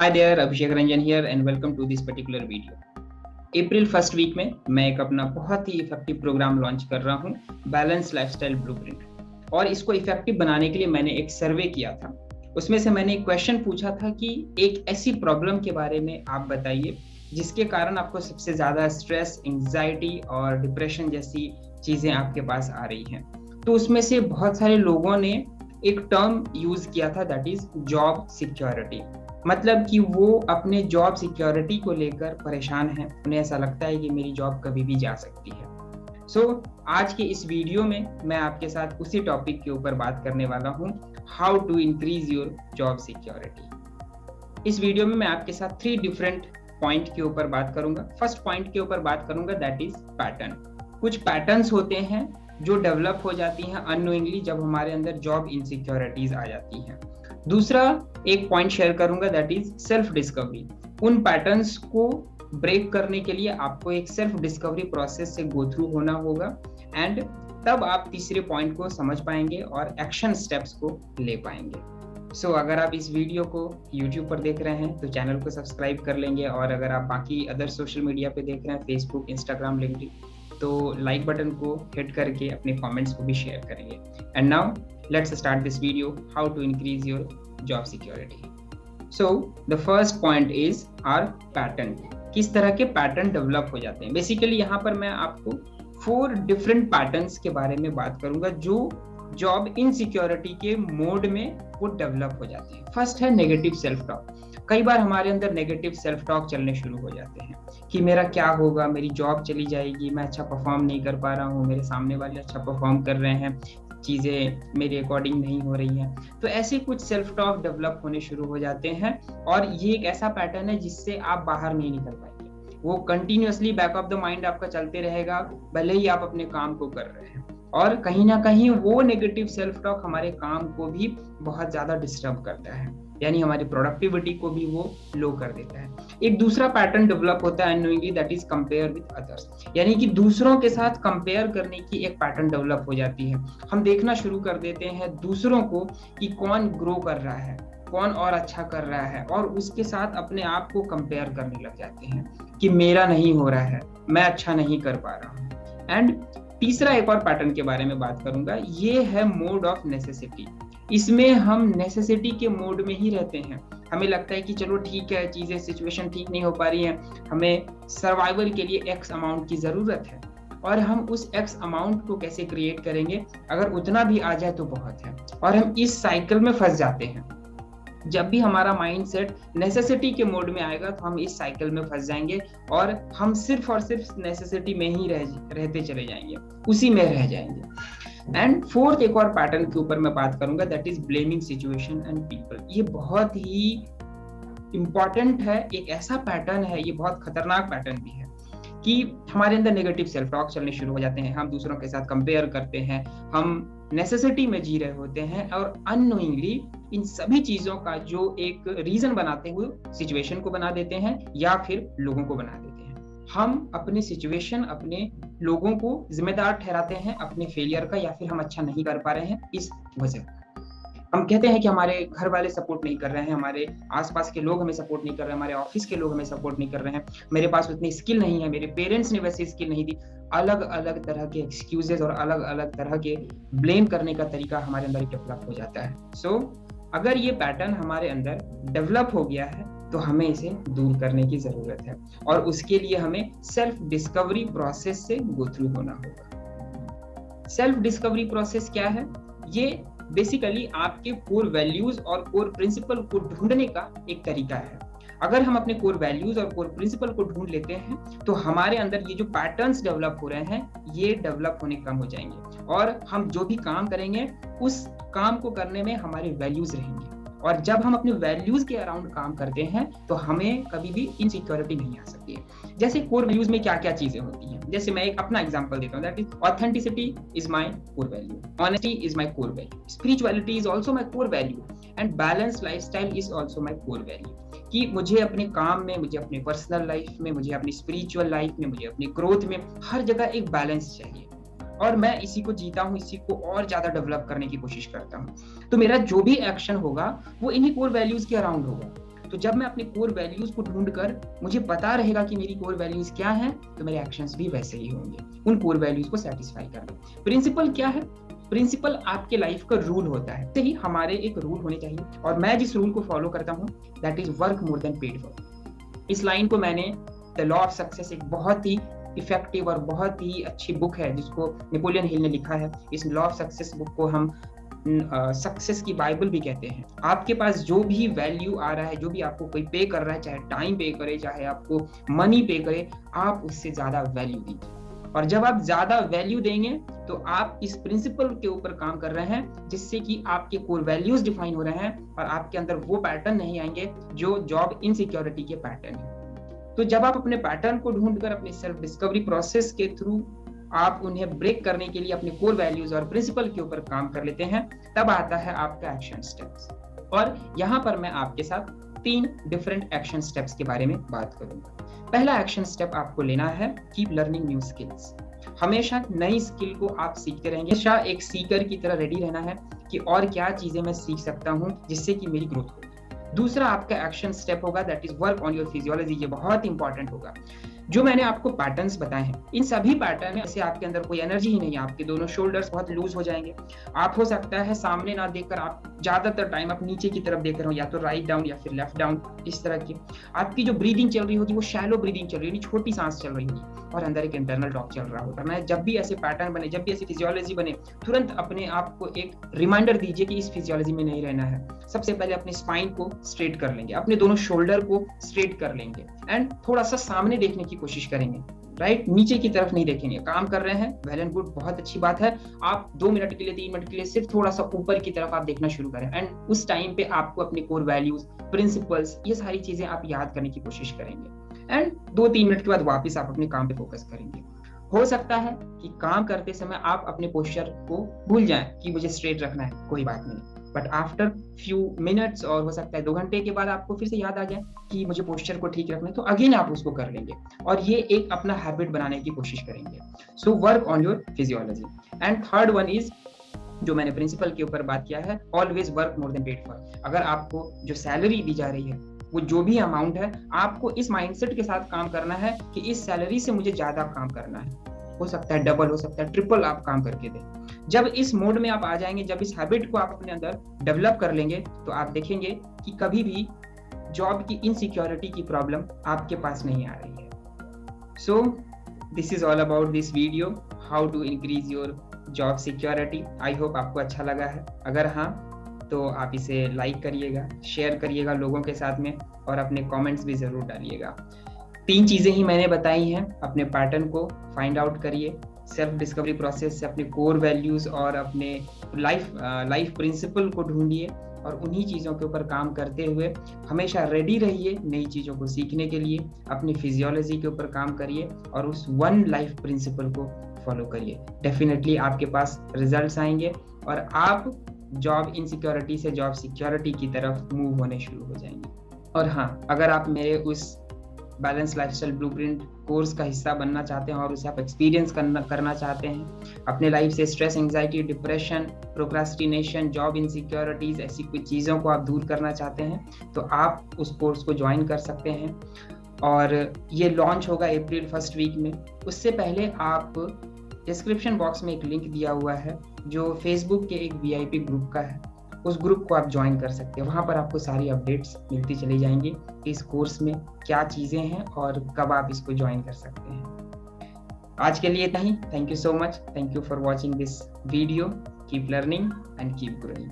Hi there, Abhishek Ranjan here and welcome to this particular video. April first week में मैं एक अपना बहुत ही इफेक्टिव प्रोग्राम लॉन्च कर रहा हूँ, बैलेंस लाइफस्टाइल ब्लूप्रिंट। और इसको इफेक्टिव बनाने के लिए मैंने एक सर्वे किया था। उसमें से मैंने एक क्वेश्चन पूछा था कि एक ऐसी प्रॉब्लम के बारे में आप बताइए जिसके कारण आपको सबसे ज्यादा स्ट्रेस, एंजाइटी और डिप्रेशन जैसी चीजें आपके पास आ रही हैं। तो उसमें से बहुत सारे लोगों ने एक टर्म यूज किया था, दैट इज जॉब सिक्योरिटी। मतलब कि वो अपने जॉब सिक्योरिटी को लेकर परेशान हैं, उन्हें ऐसा लगता है कि मेरी जॉब कभी भी जा सकती है। सो आज के इस वीडियो में मैं आपके साथ उसी टॉपिक के ऊपर बात करने वाला हूँ, how to increase your job security. इस वीडियो में मैं आपके साथ 3 डिफरेंट पॉइंट के ऊपर बात करूंगा। फर्स्ट पॉइंट के ऊपर बात करूंगा, दैट इज पैटर्न। कुछ पैटर्न्स होते हैं जो डेवलप हो जाती हैं अननोइंगली जब हमारे अंदर जॉब इनसिक्योरिटीज आ जाती हैं। दूसरा एक पॉइंट शेयर करूंगा, दैट इज सेल्फ डिस्कवरी। उन पैटर्न्स को ब्रेक करने के लिए आपको एक सेल्फ डिस्कवरी प्रोसेस से गो थ्रू होना होगा एंड तब आप तीसरे पॉइंट को समझ पाएंगे और एक्शन स्टेप्स को ले पाएंगे। सो अगर आप इस वीडियो को YouTube पर देख रहे हैं तो चैनल को सब्सक्राइब कर लेंगे, और अगर आप बाकी अदर सोशल मीडिया पे देख रहे हैं, फेसबुक, इंस्टाग्राम, लिंक्डइन, तो लाइक बटन को हिट करके अपने कमेंट्स को भी शेयर करेंगे। And now let's start this video, how to increase your job security. So the first point is our pattern. किस तरह के पैटर्न डेवलप हो जाते हैं। बेसिकली यहाँ पर मैं आपको 4 डिफरेंट पैटर्न्स के बारे में बात करूंगा जो जॉब इनसिक्योरिटी के मोड में वो डेवलप हो जाते हैं। फर्स्ट है नेगेटिव सेल्फ टॉक। कई बार हमारे अंदर नेगेटिव सेल्फ टॉक चलने शुरू हो जाते हैं कि मेरा क्या होगा, मेरी जॉब चली जाएगी, मैं अच्छा परफॉर्म नहीं कर पा रहा हूँ, मेरे सामने वाले अच्छा परफॉर्म कर रहे हैं, चीजें मेरे अकॉर्डिंग नहीं हो रही हैं। तो ऐसे कुछ सेल्फ टॉक डेवलप होने शुरू हो जाते हैं और ये एक ऐसा पैटर्न है जिससे आप बाहर नहीं निकल पाएंगे। वो continuously back of the mind आपका चलते रहेगा, भले ही आप अपने काम को कर रहे हैं, और कहीं ना कहीं वो नेगेटिव सेल्फ टॉक हमारे काम को भी बहुत ज्यादा डिस्टर्ब करता है, यानी हमारी प्रोडक्टिविटी को भी वो लो कर देता है। एक दूसरा पैटर्न डेवलप होता है unknowingly, that is compare with others, यानी कि दूसरों के साथ कंपेयर करने की एक पैटर्न डेवलप हो जाती है। हम देखना शुरू कर देते हैं दूसरों को कि कौन ग्रो कर रहा है, कौन और अच्छा कर रहा है, और उसके साथ अपने आप को कंपेयर करने लग जाते हैं कि मेरा नहीं हो रहा है, मैं अच्छा नहीं कर पा रहा हूँ। एंड तीसरा एक और पैटर्न के बारे में बात करूंगा, ये है मोड ऑफ नेसेसिटी। इसमें हम नेसेसिटी के मोड में ही रहते हैं। हमें लगता है कि चलो ठीक है, चीजें, सिचुएशन ठीक नहीं हो पा रही है, हमें सर्वाइवल के लिए एक्स अमाउंट की जरूरत है, और हम उस एक्स अमाउंट को कैसे क्रिएट करेंगे, अगर उतना भी आ जाए तो बहुत है। और हम इस साइकिल में फंस जाते हैं। जब भी हमारा माइंडसेट नेसेसिटी के मोड में आएगा तो हम इस साइकिल में फंस जाएंगे और हम सिर्फ और सिर्फ नेसेसिटी में ही रहते चले जाएंगे, उसी में रह जाएंगे। एंड फोर्थ एक और पैटर्न के ऊपर मैं बात करूंगा, that is blaming situation and people. ये बहुत ही इंपॉर्टेंट है, एक ऐसा पैटर्न है, ये बहुत खतरनाक पैटर्न भी है कि हमारे अंदर नेगेटिव सेल्फ टॉक चलने शुरू हो जाते हैं, हम दूसरों के साथ कंपेयर करते हैं, हम नेसेसिटी में जी रहे होते हैं, और अननोइंगली इन सभी चीजों का जो एक रीजन बनाते हुए सिचुएशन को बना देते हैं या फिर लोगों को बना देते हैं। हम अपनी सिचुएशन, अपने लोगों को जिम्मेदार ठहराते हैं अपने फेलियर का, या फिर हम अच्छा नहीं कर पा रहे हैं इस वजह। हम कहते हैं कि हमारे घर वाले सपोर्ट नहीं कर रहे हैं, हमारे आसपास के लोग हमें सपोर्ट नहीं कर रहे हैं, हमारे ऑफिस के लोग हमें सपोर्ट नहीं कर रहे हैं, मेरे पास उतनी स्किल नहीं है, मेरे पेरेंट्स ने वैसी स्किल नहीं दी। अलग अलग तरह के एक्सक्यूजेस और अलग अलग तरह के ब्लेम करने का तरीका हमारे अंदर डेवलप हो जाता है। सो अगर ये पैटर्न हमारे अंदर डेवलप हो गया है तो हमें इसे दूर करने की जरूरत है, और उसके लिए हमें सेल्फ डिस्कवरी प्रोसेस से गो थ्रू होना होगा। सेल्फ डिस्कवरी प्रोसेस क्या है? ये बेसिकली आपके कोर वैल्यूज और कोर प्रिंसिपल को ढूंढने का एक तरीका है। अगर हम अपने कोर वैल्यूज और कोर प्रिंसिपल को ढूंढ लेते हैं तो हमारे अंदर ये जो पैटर्न्स डेवलप हो रहे हैं ये डेवलप होने कम हो जाएंगे, और हम जो भी काम करेंगे उस काम को करने में हमारे वैल्यूज रहेंगे। और जब हम अपने वैल्यूज के अराउंड काम करते हैं तो हमें कभी भी इनसिक्योरिटी नहीं आ सकती है। जैसे कोर वैल्यूज में क्या क्या चीजें होती हैं, जैसे मैं एक अपना एग्जांपल देता हूं, that is authenticity is my core value, honesty is my core value, spirituality is also my core value, and balance lifestyle is also my core value. कि मुझे अपने काम में, मुझे अपने पर्सनल लाइफ में, मुझे अपनी स्पिरिचुअल लाइफ में, मुझे अपनी ग्रोथ में, हर जगह एक बैलेंस चाहिए, और मैं इसी को जीता हूँ, इसी को और ज्यादा डेवलप करने की कोशिश करता हूँ। तो मेरा जो भी एक्शन होगा वो इन्हीं कोर वैल्यूज के अराउंड होगा। तो जब मैं अपने कोर वैल्यूज को ढूंढकर मुझे पता रहेगा कि मेरी कोर वैल्यूज क्या है, तो मेरे एक्शंस भी वैसे ही होंगे, उन कोर वैल्यूज को सेटिस्फाई करना। प्रिंसिपल क्या है? प्रिंसिपल आपके लाइफ का रूल होता है। ही हमारे एक रूल होने चाहिए, और मैं जिस रूल को फॉलो करता हूँ that is work more than paid for. इस लाइन को मैंने द लॉ ऑफ सक्सेस, एक बहुत ही इफेक्टिव और बहुत ही अच्छी बुक है जिसको नेपोलियन हिल ने लिखा है। इस लॉ ऑफ सक्सेस बुक को हम सक्सेस की बाइबल भी कहते हैं। आपके पास जो भी वैल्यू आ रहा है, जो भी आपको कोई पे कर रहा है, चाहे टाइम पे करे, चाहे आपको मनी पे करे, आप उससे ज्यादा वैल्यू दीजिए। और जब आप ज्यादा वैल्यू देंगे तो आप इस प्रिंसिपल के ऊपर काम कर रहे हैं, जिससे कि आपके कोर वैल्यूज डिफाइन हो रहे हैं और आपके अंदर वो पैटर्न नहीं आएंगे जो जॉब इनसिक्योरिटी के पैटर्न है। तो जब आप अपने पैटर्न को ढूंढकर अपने सेल्फ डिस्कवरी प्रोसेस के थ्रू आप उन्हें ब्रेक करने के लिए अपने कोर वैल्यूज और प्रिंसिपल के ऊपर काम कर लेते हैं, तब आता है आपका एक्शन स्टेप्स। और यहाँ पर मैं आपके साथ 3 डिफरेंट एक्शन स्टेप्स के बारे में बात करूंगा। पहला एक्शन स्टेप आपको लेना है कीप लर्निंग न्यू स्किल्स। हमेशा नई स्किल को आप सीखते रहेंगे। हमेशा एक सीकर की तरह रेडी रहना है कि और क्या चीजें मैं सीख सकता हूँ जिससे कि मेरी ग्रोथ हो। दूसरा आपका एक्शन स्टेप होगा that is work on your physiology. ये बहुत इंपॉर्टेंट होगा। जो मैंने आपको पैटर्न्स बताए हैं, इन सभी पैटर्न में से आपके अंदर कोई एनर्जी ही नहीं है, आपके दोनों शोल्डर्स बहुत लूज हो जाएंगे। आप हो सकता है सामने ना देखकर आप ज्यादातर टाइम आप नीचे की तरफ देख रहे हो, या तो राइट डाउन या फिर लेफ्ट डाउन, इस तरह की आपकी जो ब्रीदिंग चल रही होगी वो शैलो ब्रीदिंग चल रही होगी, छोटी सांस चल रही होगी और अंदर एक इंटरनल टॉक चल रहा होगा। मैं जब भी ऐसे पैटर्न बने, जब भी ऐसी फिजियोलॉजी बने, तुरंत अपने आप को एक रिमाइंडर दीजिए कि इस फिजियोलॉजी में नहीं रहना है। सबसे पहले अपने स्पाइन को स्ट्रेट कर लेंगे, अपने दोनों शोल्डर को स्ट्रेट कर लेंगे एंड थोड़ा सा सामने देखने की कोशिश करेंगे, राइट? नीचे की तरफ नहीं देखेंगे। काम कर रहे हैं, वेल एंड गुड, बहुत अच्छी बात है। आप 2 मिनट के लिए, 3 मिनट के लिए सिर्फ थोड़ा सा ऊपर की तरफ आप देखना शुरू करें एंड उस टाइम पे आपको अपने कोर वैल्यूज, प्रिंसिपल्स, ये सारी चीजें आप याद करने की कोशिश करेंगे एंड 2-3 मिनट के बाद वापस आप अपने काम पे फोकस करेंगे। हो सकता है कि काम करते समय आप अपने पोस्चर को भूल जाएं कि मुझे स्ट्रेट रखना है, कोई बात नहीं, बट आफ्टर फ्यू मिनट्स और हो सकता है 2 घंटे के बाद आपको फिर से याद आ जाए कि मुझे पोस्चर को ठीक रखना है, तो अगेन आप उसको कर लेंगे और ये एक अपना हैबिट बनाने की कोशिश करेंगे। So work on your physiology. And third one is, जो मैंने प्रिंसिपल के ऊपर बात किया है, always work more than paid for. अगर आपको जो सैलरी दी जा रही है, वो जो भी अमाउंट है, आपको इस माइंडसेट के साथ काम करना है कि इस सैलरी से मुझे ज्यादा काम करना है। हो सकता है डबल, हो सकता है ट्रिपल आप काम करके दें। जब इस मोड में आप आ जाएंगे, जब इस हैबिट को आप अपने अंदर डेवलप कर लेंगे, तो आप देखेंगे कि कभी भी जॉब की इनसिक्योरिटी की प्रॉब्लम आपके पास नहीं आ रही है। So this is all about this video, how to increase your job security. I hope आपको अच्छा लगा है। अगर हाँ, तो आप इसे लाइक करिएगा, शेयर करिएगा लोगों के साथ में और अपने कमेंट्स भी जरूर डालिएगा। 3 चीजें ही मैंने बताई हैं। अपने पैटर्न को फाइंड आउट करिए, सेल्फ डिस्कवरी प्रोसेस से अपने कोर वैल्यूज और अपने लाइफ प्रिंसिपल को ढूंढिए और उन्हीं चीज़ों के ऊपर काम करते हुए हमेशा रेडी रहिए नई चीज़ों को सीखने के लिए। अपनी फिजियोलॉजी के ऊपर काम करिए और उस वन लाइफ प्रिंसिपल को फॉलो करिए। डेफिनेटली आपके पास रिजल्ट्स आएंगे और आप जॉब इनसिक्योरिटी से जॉब सिक्योरिटी की तरफ मूव होने शुरू हो जाएंगे। और हाँ, अगर आप मेरे उस बैलेंस लाइफस्टाइल ब्लूप्रिंट कोर्स का हिस्सा बनना चाहते हैं और उसे आप एक्सपीरियंस करना चाहते हैं, अपने लाइफ से stress, anxiety, depression, procrastination, job insecurities, ऐसी कुछ चीज़ों को आप दूर करना चाहते हैं, तो आप उस कोर्स को ज्वाइन कर सकते हैं। और ये लॉन्च होगा अप्रैल 1st वीक में। उससे पहले आप डिस्क्रिप्शन बॉक्स में एक लिंक दिया हुआ है जो फेसबुक के एक VIP ग्रुप का है, उस ग्रुप को आप ज्वाइन कर सकते हैं। वहाँ पर आपको सारी अपडेट्स मिलती चली जाएंगी कि इस कोर्स में क्या चीज़ें हैं और कब आप इसको ज्वाइन कर सकते हैं। आज के लिए इतना ही। Thank you so much. Thank you for watching this video. Keep learning and keep growing.